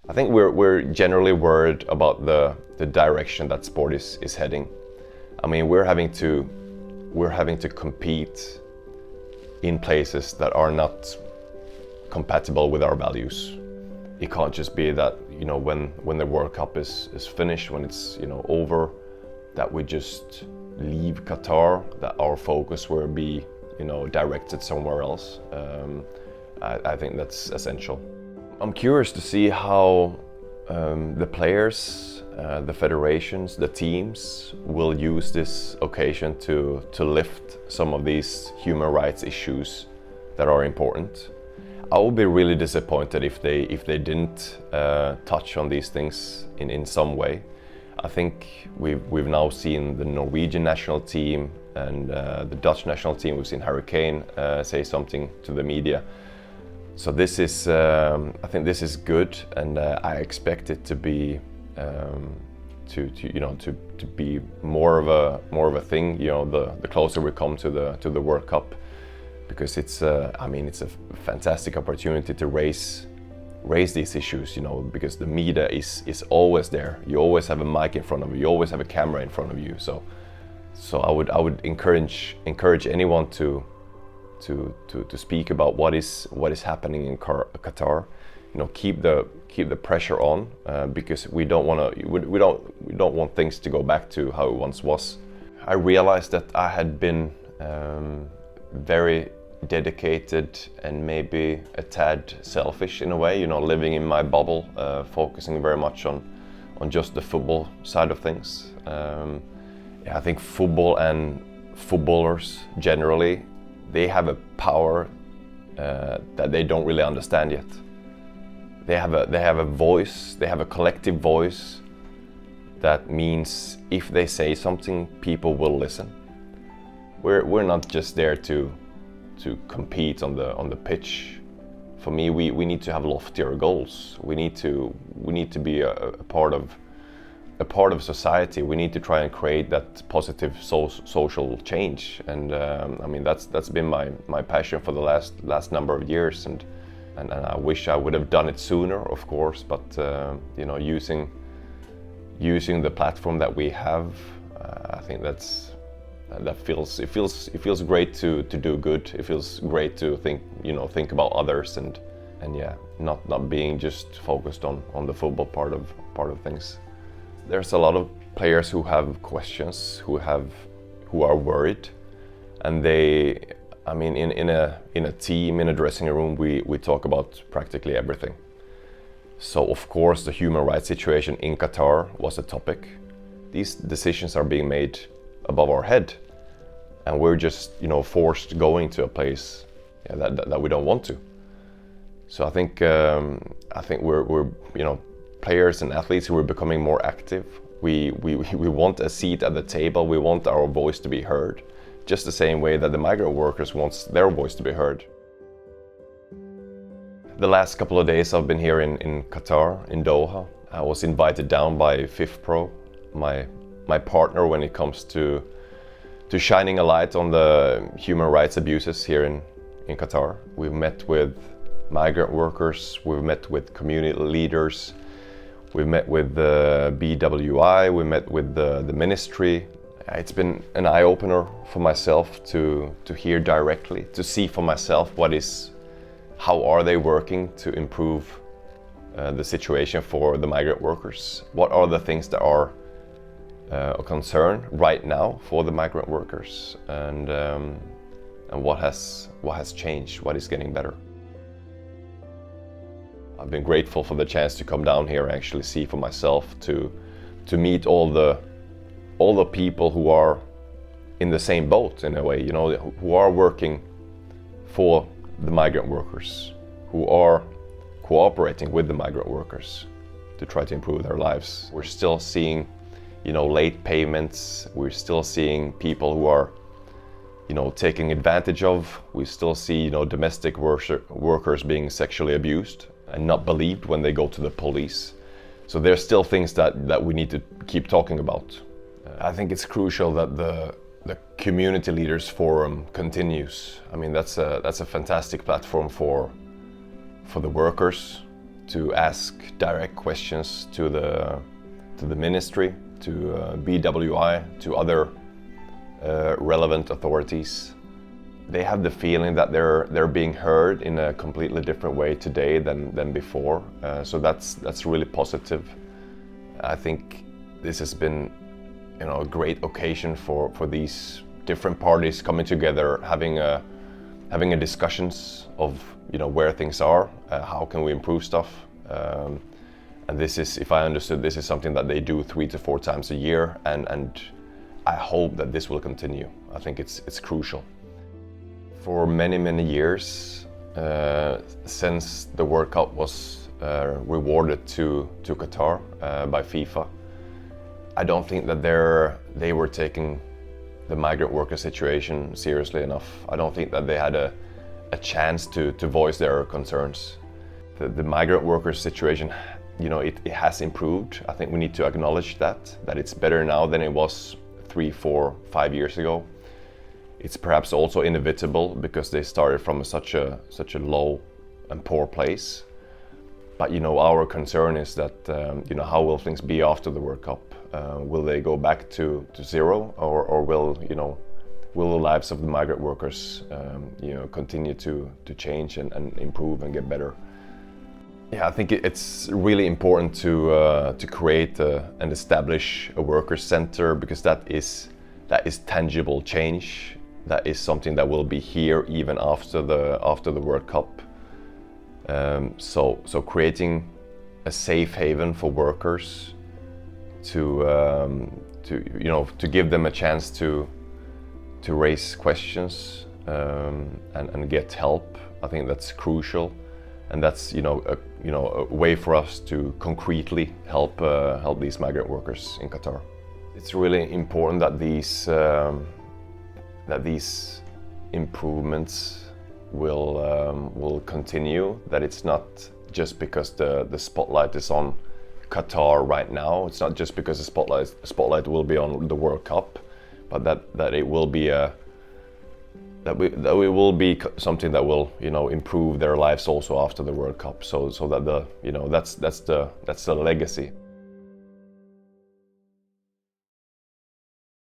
I think we're generally worried about the direction that sport is heading. I mean, we're having to compete in places that are not compatible with our values. It can't just be that, you know, when the World Cup is finished, when it's, you know, over, that we just leave Qatar, that our focus will be, you know, directed somewhere else. I think that's essential. I'm curious to see how the players, the federations, the teams will use this occasion to lift some of these human rights issues that are important. I would be really disappointed if they didn't touch on these things in some way. I think we've now seen the Norwegian national team and the Dutch national team. We've seen Harry Kane say something to the media. So this is, I think this is good, and I expect it to be to be more of a thing. You know, the closer we come to the World Cup, because it's I mean, it's a fantastic opportunity to raise these issues. You know, because the media is always there. You always have a mic in front of you. You always have a camera in front of you. So I would encourage anyone to speak about what is happening in Qatar. You know, keep the pressure on, because we don't want things to go back to how it once was. I realized that I had been very dedicated and maybe a tad selfish in a way. You know, living in my bubble, focusing very much on just the football side of things. I think football and footballers generally, they have a power that they don't really understand yet. They have a voice, they have a collective voice that means if they say something, people will listen. We're not just there to compete on the pitch. For me, we need to have loftier goals. We need to be a part of society. We need to try and create that positive social change, and I mean that's been my passion for the last number of years, and I wish I would have done it sooner, of course. But you know, using the platform that we have, I think it feels great to do good. It feels great to think about others, and yeah, not being just focused on the football part of things. There's a lot of players who have questions, who are worried, and I mean, in a team, in a dressing room, we talk about practically everything. So of course, the human rights situation in Qatar was a topic. These decisions are being made above our head, and we're just, you know, forced going to a place that we don't want to. So I think we're you know, players and athletes who are becoming more active. We want a seat at the table. We want our voice to be heard, just the same way that the migrant workers want their voice to be heard. The last couple of days I've been here in Qatar, in Doha. I was invited down by FIFPRO, my partner when it comes to shining a light on the human rights abuses here in Qatar. We've met with migrant workers, we've met with community leaders, we've met with the BWI, we met with the ministry. It's been an eye-opener for myself to hear directly, to see for myself how are they working to improve the situation for the migrant workers. What are the things that are a concern right now for the migrant workers, and what has changed, what is getting better. I've been grateful for the chance to come down here and actually see for myself, to meet all the people who are in the same boat in a way, you know, who are working for the migrant workers, who are cooperating with the migrant workers to try to improve their lives. We're still seeing, you know, late payments. We're still seeing people who are, you know, taking advantage of. We still see, you know, domestic workers being sexually abused and not believed when they go to the police. So there's still things that we need to keep talking about. I think it's crucial that the Community Leaders Forum continues. I mean, that's a fantastic platform for the workers to ask direct questions to the ministry, to BWI, to other relevant authorities. They have the feeling that they're being heard in a completely different way today than before. So that's really positive. I think this has been, a great occasion for these different parties coming together, having a discussions of where things are, how can we improve stuff. And this is, if I understood, this is something that they do 3 to 4 times a year, and I hope that this will continue. I think it's crucial. For many years, since the World Cup was rewarded to Qatar by FIFA, I don't think that they were taking the migrant worker situation seriously enough. I don't think that they had a chance to voice their concerns. The migrant worker situation, it has improved. I think we need to acknowledge that it's better now than it was 3, 4, 5 years ago. It's perhaps also inevitable because they started from such a low and poor place. But our concern is that how will things be after the World Cup? Will they go back to zero, or will the lives of the migrant workers continue to change and improve and get better? Yeah, I think it's really important to create and establish a workers' center, because that is tangible change. That is something that will be here even after the World Cup. So creating a safe haven for workers to give them a chance to raise questions and get help. I think that's crucial, and that's a way for us to concretely help these migrant workers in Qatar. It's really important that these improvements will continue. That it's not just because the spotlight is on Qatar right now. It's not just because the spotlight will be on the World Cup, but that it will be something that will improve their lives also after the World Cup. So that that's the legacy.